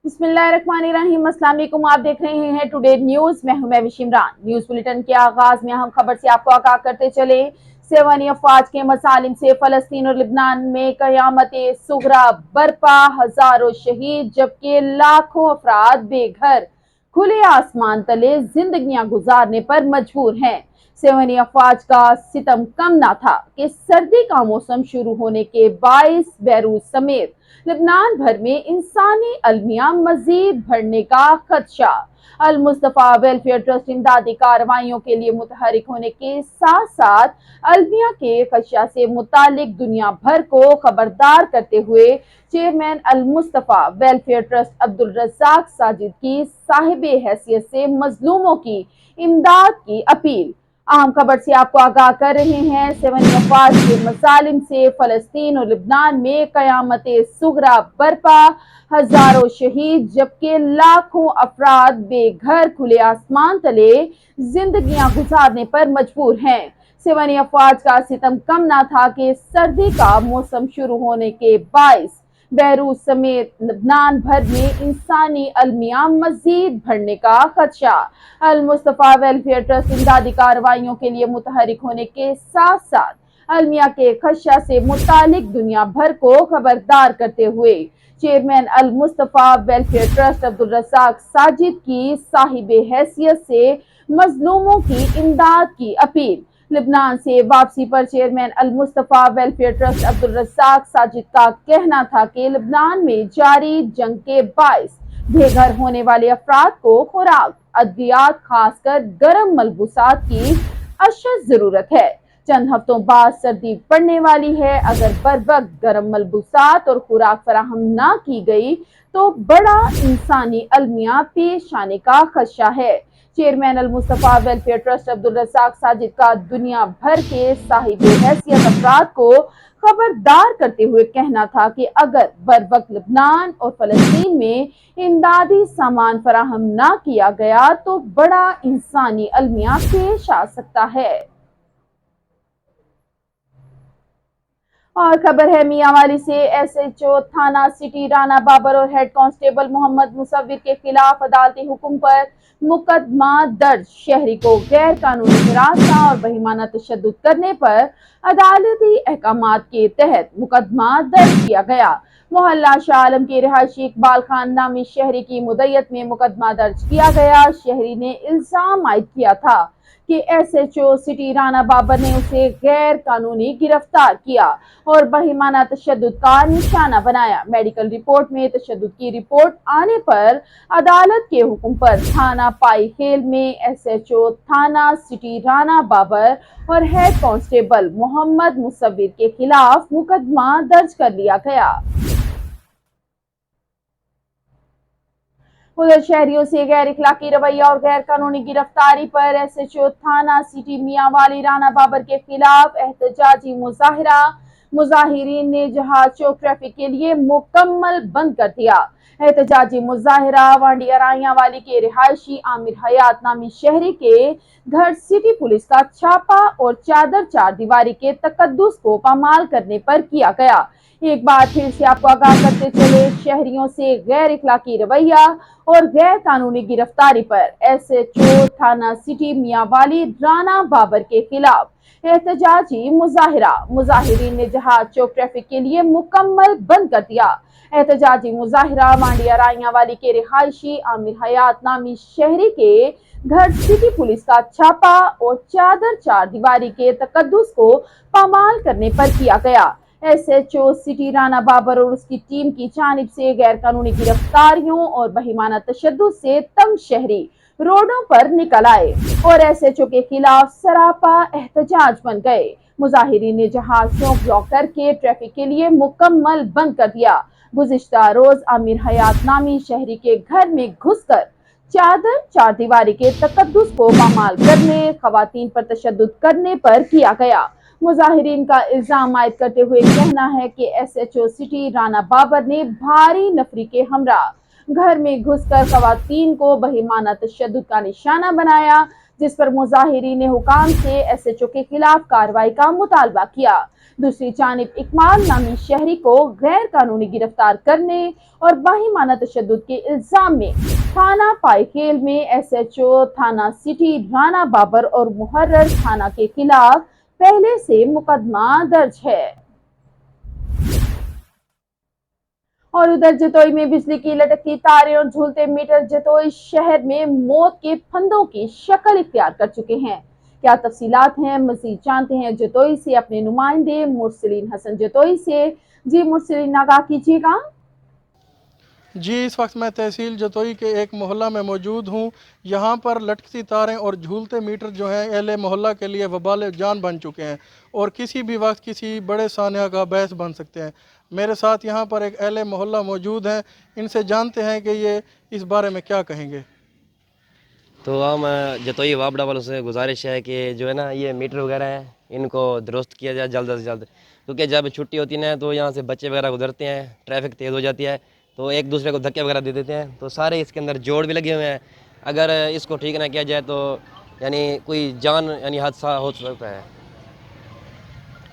बिस्मिल्लाहिर्रहमानिर्रहीम। अस्सलाम वालेकुम। आप देख रहे हैं टुडे न्यूज। मैं हूं महविश इमरान। न्यूज बुलेटिन के आगाज में अहम खबर से आपको आगाह करते चले। सेवानी अफवाज के मसालिम से फलस्तीन और लिबनान में कयामत सुगरा बरपा, हजारों शहीद जबकि लाखों अफराद बेघर खुले आसमान तले जिंदगियां गुजारने पर मजबूर हैं। सेवानी अफवाज का सितम कम ना था कि सर्दी का मौसम शुरू होने के बाइस बैरूत समेत लिबनान भर में इंसानी अलमिया मजीद बढ़ने का खदशा। अल मुस्तफा वेलफेयर ट्रस्ट इमदादी कार्रवाइयों के लिए मुतहरिक होने के साथ साथ अलमिया के खदशा से मुतालिक दुनिया भर को खबरदार करते हुए चेयरमैन अल मुस्तफा वेलफेयर ट्रस्ट अब्दुल रज़ाक साजिद की साहिबे हैसियत से मजलूमों की इमदाद की अपील। अहम खबर से आपको आगाह कर रहे हैं। सेवानी अफवाज के मसालिम से फलस्तीन और लिबनान में कयामत सुगरा बरपा, हजारों शहीद जबकि लाखों अफराद बेघर खुले आसमान तले जिंदगियां गुजारने पर मजबूर हैं। सेवानी अफवाज का सितम कम ना था कि सर्दी का मौसम शुरू होने के बाइस बैरूत समेत लिबनान भर में इंसानी अलमिया मजीद बढ़ने का खदशा। अल मुस्तफा वेलफेयर ट्रस्ट इमदादी कार्रवाइयों के लिए मुतहरिक होने के साथ साथ अलमिया के खदशा से मुतालिक दुनिया भर को खबरदार करते हुए चेयरमैन अल मुस्तफा वेलफेयर ट्रस्ट अब्दुल रज़ाक साजिद की साहिबे हैसियत से मजलूमों की इमदाद की अपील। लिबनान से वापसी पर चेयरमैन अल मुस्तफा वेलफेयर ट्रस्ट अब्दुल रज़ाक साजिद का कहना था कि लिबनान में जारी जंग के बाइस बेघर होने वाले अफराद को खुराक, अद्वियात, खासकर गर्म मलबूसात की अशद जरूरत है। चंद हफ्तों बाद सर्दी पड़ने वाली है। अगर बर वक्त गर्म मलबूसात और खुराक फराहम ना की गई तो बड़ा इंसानी अलमिया पेश आने का खदशा है। चेयरमैन अल मुस्तफा वेलफेयर ट्रस्ट अब्दुल रज़ाक साजिद का दुनिया भर के साहिबे हैसियत अफराद को खबरदार करते हुए कहना था कि अगर बर वक्त लिबनान और फलस्तीन में इमदादी सामान फराहम ना किया गया तो बड़ा इंसानी अलमिया पेश आ सकता है। और खबर है मियांवाली से। एसएचओ थाना सिटी राना बाबर और हेड कांस्टेबल मोहम्मद मुसव्विर के खिलाफ अदालती हुक्म पर मुकदमा दर्ज। शहरी को गैर कानूनी हिरासत और बहिमाना तशद्दुद करने पर अदालती अहकामात के तहत मुकदमा दर्ज किया गया। मोहल्ला शाह आलम के रिहायशी इकबाल खान नामी शहरी की मुद्दत में मुकदमा दर्ज किया गया। शहरी ने इल्जाम आयद किया था कि एसएचओ सिटी राना बाबर ने उसे गैर कानूनी गिरफ्तार किया और बहिमाना तशद्दुद का निशाना बनाया। मेडिकल रिपोर्ट में तशद्दुद की रिपोर्ट आने पर अदालत के हुक्म पर थाना पाई खेल में एसएचओ थाना सिटी राना बाबर और हेड कांस्टेबल मोहम्मद मुसव्विर के खिलाफ मुकदमा दर्ज कर लिया गया। उधर शहरियों से गैर इखलाकी रवैया और गैर कानूनी गिरफ्तारी पर एसएचओ थाना सिटी मियांवाली राना बाबर के खिलाफ एहतजाजी मुजाहिरा। मुजाहिरीन ने जहाज चौक ट्रैफिक के लिए मुकम्मल बंद कर दिया। एहतजाजी मुजाहिरा वांडिया राइया वाली के रिहायशी आमिर हयात नामी शहरी के घर सिटी पुलिस का छापा और चादर चार दीवारी के तकद्दुस को पामाल करने पर किया गया। एक बार फिर से आपको आगाह करते चले, शहरियों से गैर इखलाकी रवैया और गैर कानूनी गिरफ्तारी पर एसएचओ थाना सिटी मियांवाली राना बाबर के खिलाफ एहतजाजी मुजाहिरा। मुजाहिरीन ने जहाज चौक ट्रैफिक के लिए मुकम्मल बंद कर दिया। एहतजाजी मुजाहिरा वांडिया राइया वाली के रिहायशी आमिर हयात नामी शहरी के घर सिटी पुलिस का छापा और चादर चार दीवारी के तकद्दुस को पामाल करने पर किया गया। एसएचओ सिटी राना बाबर और उसकी टीम की जानिब से गैर कानूनी गिरफ्तारियों और बहिमाना तशद्दुद से तंग शहरी रोडों पर निकल आए और एसएचओ के खिलाफ सरापा एहतजाज बन गए। मुजाहिरीन ने जहाज चौक ब्लॉक करके ट्रैफिक के लिए मुकम्मल बंद कर दिया। गुज़िश्ता रोज आमिर हयात नामी शहरी के घर में घुसकर चादर चार दीवारी के तकद्दुस को पामाल करने, खवातीन पर तशद्दुद करने पर किया गया। मुजाहिरीन का इल्जाम आयद करते हुए कहना है कि एसएचओ सिटी राना बाबर ने भारी नफरी के हमरा घर में घुसकर खवातीन को बहिमाना तशद्दुद का निशाना बनाया, जिस पर मुजाहिरीन ने हुकाम से SHO के खिलाफ कार्रवाई का मुतालबा किया। दूसरी जानिब इकमाल नामी शहरी को गैर कानूनी गिरफ्तार करने और बाहिमाना तशद्दुद के इल्जाम में थाना पाइकेल में SHO थाना सिटी राना बाबर और मुहर्रर थाना के खिलाफ पहले से मुकदमा दर्ज है। और उधर जतोई में बिजली की लटकती तारें और झूलते मीटर जतोई शहर में मौत के फंदों की शक्ल इख्तियार कर चुके हैं। क्या तफसीलात हैं, मजीद जानते हैं जतोई से अपने नुमाइंदे मुरसलीन हसन जतोई से। जी मुरसलीन, आगाह कीजिएगा। जी, इस वक्त मैं तहसील जतोई के एक मोहल्ला में मौजूद हूँ। यहाँ पर लटकती तारें और झूलते मीटर जो हैं अहले मोहल्ला के लिए वबाल जान बन चुके हैं और किसी भी वक्त किसी बड़े सानिया का बहस बन सकते हैं। मेरे साथ यहाँ पर एक अहले मोहल्ला मौजूद हैं, इनसे जानते हैं कि ये इस बारे में क्या कहेंगे। तो हम जतोई वापडा वालों से गुजारिश है कि जो है ना ये मीटर वगैरह हैं इनको दुरुस्त किया जाए जल्द से जल्द, क्योंकि जब छुट्टी होती है ना तो यहाँ से बच्चे वगैरह गुजरते हैं, ट्रैफिक तेज़ हो जाती है तो एक दूसरे को धक्के वगैरह दे देते हैं, तो सारे इसके अंदर जोड़ भी लगे हुए हैं। अगर इसको ठीक ना किया जाए तो यानी कोई जान यानी हादसा हो सकता है।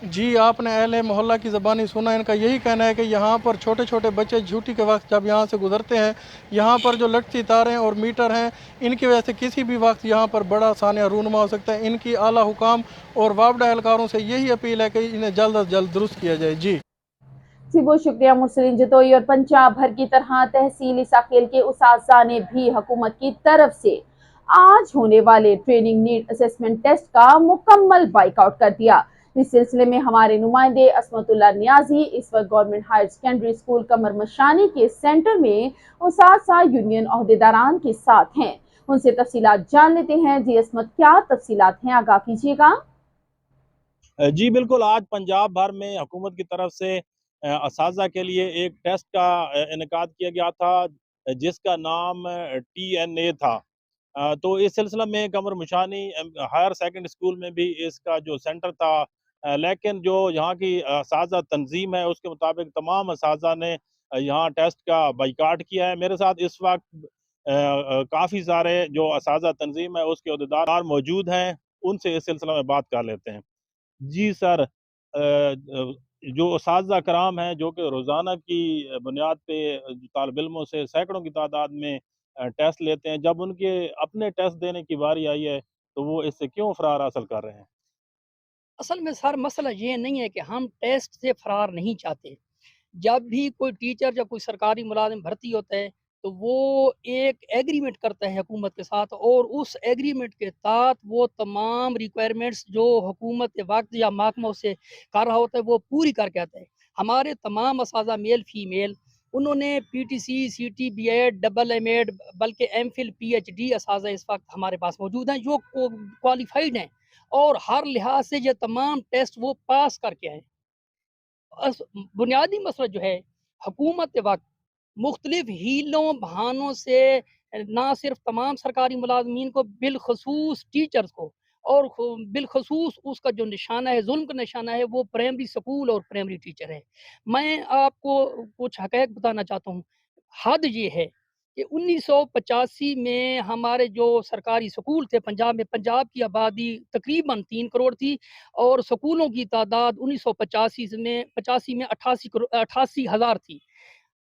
जी, आपने अहले मोहल्ला की ज़बानी सुना, इनका यही कहना है कि यहाँ पर छोटे छोटे बच्चे छुट्टी के वक्त जब यहाँ से गुजरते हैं, यहाँ पर जो लटती तारें और मीटर हैं इनकी वजह से किसी भी वक्त यहाँ पर बड़ा सानिया रूनुमा हो सकता है। इनकी आला हुकाम और वापडा एहलकारों से यही अपील है कि इन्हें जल्द अज जल्द दुरुस्त किया जाए। जी बहुत शुक्रिया मुरसलीन जतोई। और पंजाब भर की तरह तहसील साकेल के उसासा ने भी हुकूमत की तरफ से आज होने वाले ट्रेनिंग नीड असेसमेंट टेस्ट का मुकम्मल बाइकआउट कर दिया। इस सिलसिले में हमारे नुमाइंदे असमतुल्ला नियाजी इस वक्त गवर्नमेंट हायर सेकेंडरी स्कूल कमर मशानी के सेंटर में उसासा यूनियन अहदेदारान के साथ हैं। उनसे तफसीलात जान लेते हैं। जी असमत, क्या तफसीलात हैं, आगाह कीजिएगा। जी बिल्कुल, आज पंजाब भर में हुकूमत की तरफ से असाजा के लिए एक टेस्ट का इनेकाद किया गया था, जिसका नाम TNA था। तो इस सिलसिला में कमर मुशानी हायर सेकेंडरी स्कूल में भी इसका जो सेंटर था, लेकिन जो यहाँ की असाजा तंजीम है उसके मुताबिक तमाम असाजा ने यहाँ टेस्ट का बाइकाट किया है। मेरे साथ इस वक्त काफ़ी सारे जो असाजा तंजीम है उसके अहदेदार मौजूद हैं, उनसे इस सिलसिला में बात कर लेते हैं। जी सर, जो असातिज़ा कराम हैं जो कि रोज़ाना की बुनियाद पे तालिब इल्मों से सैकड़ों की तादाद में टेस्ट लेते हैं, जब उनके अपने टेस्ट देने की बारी आई है तो वो इससे क्यों फ़रार हासिल कर रहे हैं? असल में सर मसला ये नहीं है कि हम टेस्ट से फरार नहीं चाहते। जब भी कोई टीचर या कोई सरकारी मुलाजिम भर्ती होता है तो वो एक एग्रीमेंट करता है हुकूमत के साथ, और उस एग्रीमेंट के तहत वो तमाम रिक्वायरमेंट्स जो हुकूमत के वक्त या महकमा से कर रहा होता है वो पूरी करके आता है। हमारे तमाम असाजा मेल फीमेल उन्होंने PTC CT BEd AA बल्कि MPhil PhD असाजा इस वक्त हमारे पास मौजूद हैं जो क्वालिफाइड हैं, और हर लिहाज से ये तमाम टेस्ट वो पास करके आए। बुनियादी मसला जो है, हुकूमत के वक्त मुख्तलिफ हीलों बहानों से ना सिर्फ तमाम सरकारी मुलाजमीन को बिलखसूस टीचर्स को, और बिलखसूस उसका जो निशाना है, जुल्म का निशाना है, वो प्राइमरी स्कूल और प्राइमरी टीचर है। मैं आपको कुछ हक़ाइक़ बताना चाहता हूँ। हद ये है कि 1985 में हमारे जो सरकारी स्कूल थे पंजाब में, पंजाब की आबादी तकरीबन 3 करोड़ थी और स्कूलों की तादाद 1985 में 88,000 थी।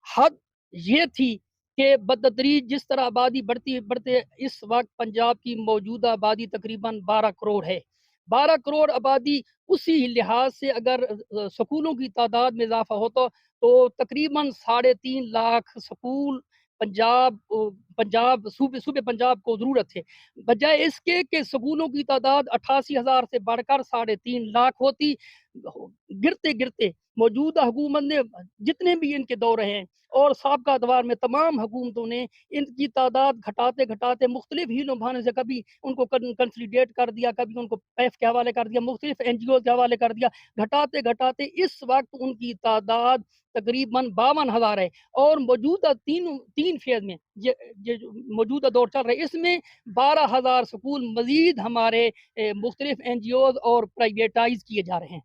हद ये थी कि बतदरीज जिस तरह आबादी बढ़ती बढ़ते इस वक्त पंजाब की मौजूदा आबादी तकरीबन 12 करोड़ है। 12 करोड़ आबादी, उसी लिहाज से अगर स्कूलों की तादाद में इजाफा हो तो तकरीबन 3.5 लाख स्कूल पंजाब सूबे सूबे पंजाब को ज़रूरत है। बजाय इसके कि स्कूलों की तादाद 88,000 से बढ़कर 3.5 लाख होती, गिरते गिरते मौजूदा हुकूमत ने जितने भी इनके दौरे हैं और साबका अदवार में तमाम हुकूमतों ने इनकी तादाद घटाते घटाते मुख्तलिफ हीलों बहाने से कभी उनको कंसोलिडेट कर दिया, कभी उनको पैफ के हवाले कर दिया, मुख्तलिफ NGO के हवाले कर दिया। घटाते घटाते इस वक्त उनकी तादाद तकरीबन 52,000 है, और मौजूदा तीन फेज में ये जो मौजूदा दौर चल रहा है इसमें 12,000 स्कूल मजीद हमारे मुख्तलिफ NGOs और प्राइवेटाइज किए जा रहे हैं।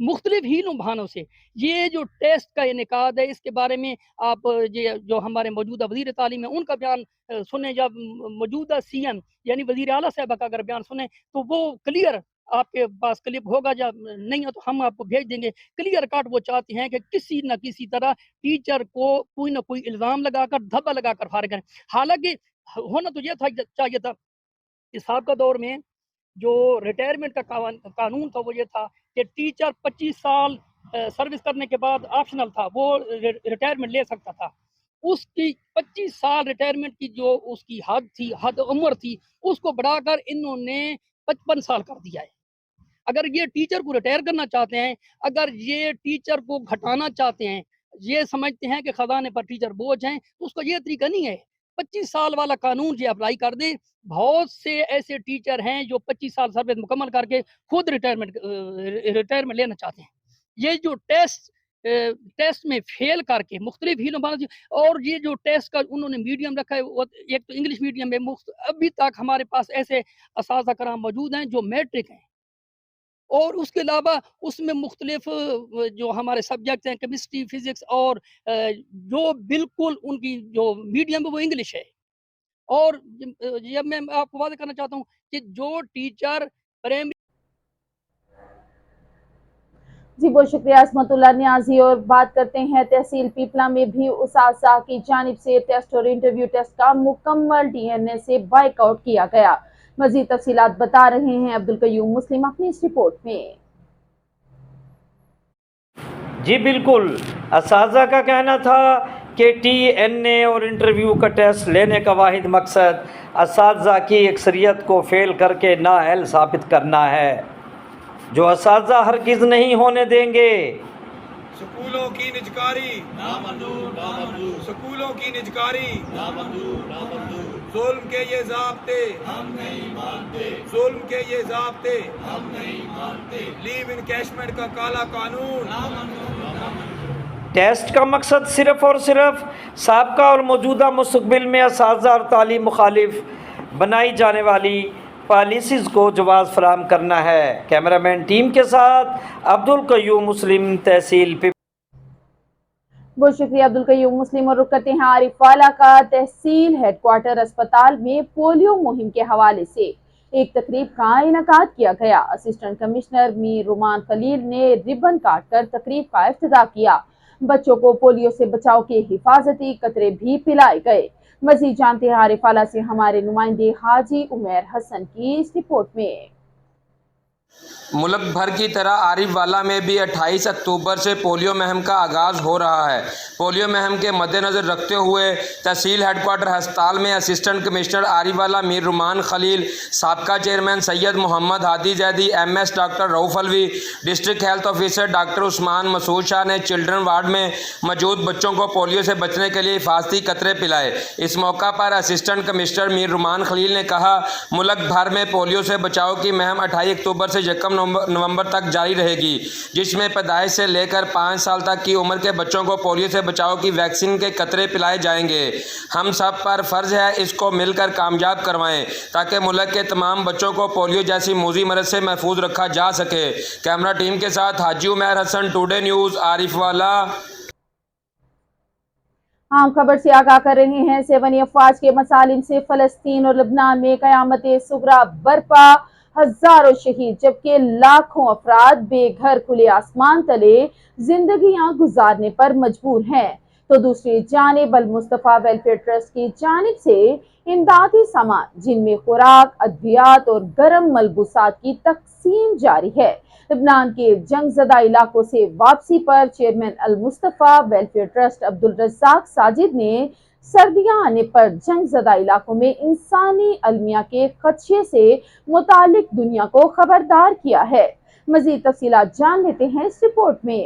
مختلف ہی بہانوں سے یہ جو ٹیسٹ کا انعقاد ہے، اس کے بارے میں آپ یہ جو ہمارے موجودہ وزیر تعلیم ہے ان کا بیان سنیں، جب موجودہ سی ایم یعنی وزیر اعلیٰ صاحبہ کا اگر بیان سنیں تو وہ کلیئر آپ کے پاس کلپ ہوگا، جب نہیں ہو تو ہم آپ کو بھیج دیں گے، کلیئر کٹ وہ چاہتے ہیں کہ کسی نہ کسی طرح ٹیچر کو کوئی نہ کوئی الزام لگا کر دھبا لگا کر فارغ کریں۔ حالانکہ ہونا تو یہ چاہیے تھا کہ سابقہ دور میں جو ریٹائرمنٹ کا قانون تھا وہ یہ تھا کہ ٹیچر 25 سال سروس کرنے کے بعد آپشنل تھا، وہ ریٹائرمنٹ لے سکتا تھا۔ اس کی 25 سال ریٹائرمنٹ کی جو اس کی حد تھی، حد عمر تھی، اس کو بڑھا کر انہوں نے 55 سال کر دیا ہے۔ اگر یہ ٹیچر کو ریٹائر کرنا چاہتے ہیں، اگر یہ ٹیچر کو گھٹانا چاہتے ہیں، یہ سمجھتے ہیں کہ خزانے پر ٹیچر بوجھ ہیں، تو اس کا یہ طریقہ نہیں ہے۔ 25 سال والا قانون یہ اپلائی کر دیں۔ بہت سے ایسے ٹیچر ہیں جو 25 سال سروس مکمل کر کے خود ریٹائرمنٹ لینا چاہتے ہیں۔ یہ جو ٹیسٹ میں فیل کر کے مختلف ہی اور یہ جو ٹیسٹ کا انہوں نے میڈیم رکھا ہے، ایک تو انگلش میڈیم میں ابھی تک ہمارے پاس ایسے اساتذہ کرام موجود ہیں جو میٹرک ہیں، اور اس کے علاوہ اس میں مختلف جو ہمارے سبجیکٹ ہیں، کیمسٹری، فزکس، اور جو بالکل ان کی جو میڈیم ہے وہ انگلش ہے۔ اور جب میں آپ کو واضح کرنا چاہتا ہوں کہ جو ٹیچر پرائمری جی بہت شکریہ عصمت اللہ نیازی۔ اور بات کرتے ہیں تحصیل پیپلا میں بھی اساتذہ کی جانب سے ٹیسٹ اور انٹرویو ٹیسٹ کا مکمل ڈی این اے سے بائیک آؤٹ کیا گیا۔ مزید تفصیلات بتا رہے ہیں عبدالقیوم مسلم اپنی اس رپورٹ میں۔ جی بالکل، اساتذہ کا کہنا تھا کہ ٹی این اے اور انٹرویو کا ٹیسٹ لینے کا واحد مقصد اساتذہ کی اکثریت کو فیل کر کے نااہل ثابت کرنا ہے، جو اساتذہ ہرگز نہیں ہونے دیں گے۔ سکولوں کی نجکاری نامنظور، سکولوں کی نجکاری نامنظور، ظلم کے یہ ضابطے ہم نہیں مانتے، ظلم کے یہ ضابطے ہم نہیں مانتے، لیو انکیشمنٹ کا کالا قانون ٹیسٹ کا مقصد صرف اور صرف سابقہ اور موجودہ مستقبل میں اساتذہ اور تعلیم مخالف بنائی جانے والی پالیسیز کو جواز فراہم کرنا ہے۔ کیمرہ مین ٹیم کے ساتھ عبدالقیوم مسلم، تحصیل بہت شکریہ عبدالقیوم مسلم۔ اور رخ کرتے ہیں عارف والا کا۔ تحصیل ہیڈ کوارٹر اسپتال میں پولیو مہم کے حوالے سے ایک تقریب کا انعقاد کیا گیا۔ اسسٹنٹ کمشنر میر رومان خلیل نے ربن کاٹ کر تقریب کا افتتاح کیا۔ بچوں کو پولیو سے بچاؤ کے حفاظتی قطرے بھی پلائے گئے۔ مزید جانتے ہیں عارف والا سے ہمارے نمائندے حاجی عمیر حسن کی اس رپورٹ میں۔ ملک بھر کی طرح عارف والا میں بھی 28 اکتوبر سے پولیو مہم کا آغاز ہو رہا ہے۔ پولیو مہم کے مد نظر رکھتے ہوئے تحصیل ہیڈ کوارٹر ہسپتال میں اسسٹنٹ کمشنر عارف والا میر رومان خلیل، سابقہ chairman Syed Muhammad Hadi Zaidi, M S doctor Rauf Alvi, district health officer doctor Usman Masood Shah نے چلڈرن وارڈ میں موجود بچوں کو پولیو سے بچنے کے لیے حفاظتی قطرے پلائے۔ اس موقع پر اسسٹنٹ کمشنر میر رومان خلیل نے کہا، ملک بھر میں پولیو سے بچاؤ کی مہم 28 اکتوبر سے 1 نومبر تک جاری رہے گی، جس میں پیدائش سے لے کر 5 سال تک کی عمر کے بچوں کو پولیو سے بچاؤ کی ویکسین کے قطرے پلائے جائیں گے۔ ہم سب پر فرض ہے اس کو مل کر کامیاب کروائیں تاکہ ملک کے تمام بچوں کو پولیو جیسی موذی مرض سے محفوظ رکھا جا سکے۔ کیمرہ ٹیم کے ساتھ حاجی عمیر حسن، ٹوڈے نیوز، عارف والا۔ عام خبر سے آگاہ کر رہے ہیں۔ سیونی افواج کے مسالم سے فلسطین اور لبنان میں قیامت صغریٰ برپا، ہزاروں شہید جبکہ لاکھوں افراد بے گھر کھلے آسمان تلے زندگیاں گزارنے پر مجبور ہیں، تو دوسری جانب المصطفیٰ ویلفیئر ٹرسٹ کی جانب سے امدادی سامان جن میں خوراک، ادویات اور گرم ملبوسات کی تقسیم جاری ہے۔ لبنان کے جنگ زدہ علاقوں سے واپسی پر chairman Al-Mustafa welfare trust Abdul Razzaq Sajid نے سردیاں آنے پر جنگ زدہ علاقوں میں انسانی المیہ کے خدشے سے متعلق دنیا کو خبردار کیا ہے۔ مزید تفصیلات جان لیتے ہیں اس رپورٹ میں۔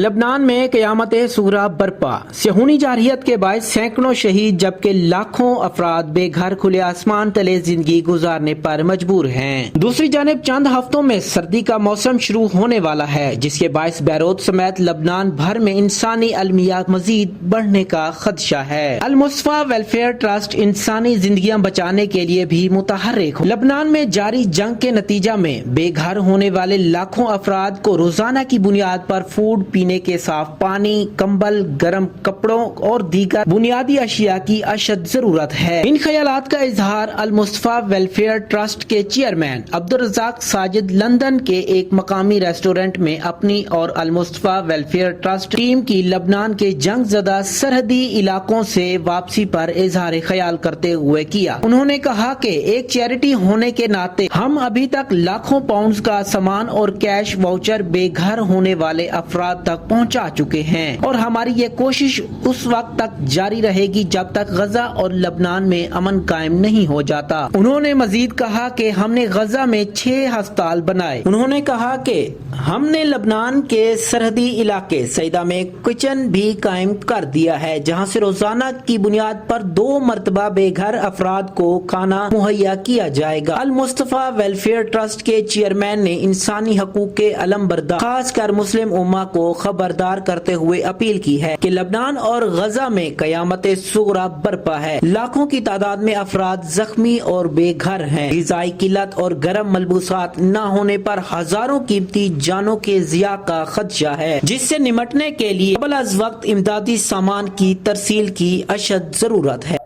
लबनान में क़यामत सुगरा बरपा, सेहूनी जारहियत के बायस सैकड़ों शहीद जबकि लाखों अफराद बेघर खुले आसमान तले जिंदगी गुजारने पर मजबूर हैं। दूसरी जानिब चंद हफ्तों में सर्दी का मौसम शुरू होने वाला है, जिसके बायस बैरूत समेत लबनान भर में इंसानी अलमियात मजीद बढ़ने का खदशा है। अल मुस्तफा वेलफेयर ट्रस्ट इंसानी जिंदगियां बचाने के लिए भी मुतहर्रिक हो। लबनान में जारी जंग के नतीजा में बेघर होने वाले लाखों अफराद को रोजाना की बुनियाद पर फूड, पीने के साफ पानी, कंबल, गर्म कपड़ों और दीगर बुनियादी अशिया की अशद जरूरत है। इन ख्यालात का इजहार अल मुस्तफा वेलफेयर ट्रस्ट के चेयरमैन अब्दुल रज़ाक साजिद लंदन के एक मकामी रेस्टोरेंट में अपनी और अल मुस्तफा वेलफेयर ट्रस्ट टीम की लबनान के जंग ज़दा सरहदी इलाकों से वापसी पर इजहार ख्याल करते हुए किया। उन्होंने कहा कि एक चैरिटी होने के नाते हम अभी तक लाखों पाउंड का सामान और कैश वाउचर बेघर होने वाले अफराद तक पहुंचा चुके हैं और हमारी ये कोशिश उस वक्त तक जारी रहेगी जब तक गजा और लबनान में अमन कायम नहीं हो जाता। उन्होंने मजीद कहा कि हमने गजा में 6 अस्पताल बनाए। उन्होंने कहा कि हमने लबनान के सरहदी इलाके सईदा में किचन भी कायम कर दिया है, जहां से रोजाना की बुनियाद पर 2 मरतबा बेघर अफराद को खाना मुहैया किया जाएगा। अल मुस्तफा वेलफेयर ट्रस्ट के चेयरमैन ने इंसानी हकूक के अलमबरदार खासकर मुस्लिम उम्मा को खबरदार करते हुए अपील की है कि लबनान और गजा में क़यामत सुगरा बरपा है। लाखों की तादाद में अफराद जख्मी और बेघर हैं। ग़िज़ाई किल्लत और गर्म मलबूसात न होने पर हजारों कीमती जानों के ज़िया का खदशा है, जिससे निमटने के लिए कबल अज़ वक्त इमदादी सामान की तरसील की अशद जरूरत है।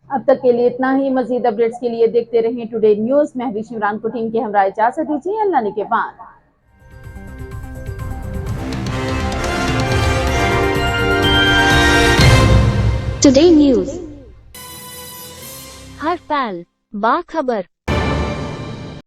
अब तक के लिए इतना ही। मजीद अपडेट्स के लिए देखते रहें टुडे न्यूज। मैं भी शिमरान को टीम के हमरा इजाजत दीजिए। अल्लाह ने के बाद। टुडे न्यूज, हर पल बाखबर।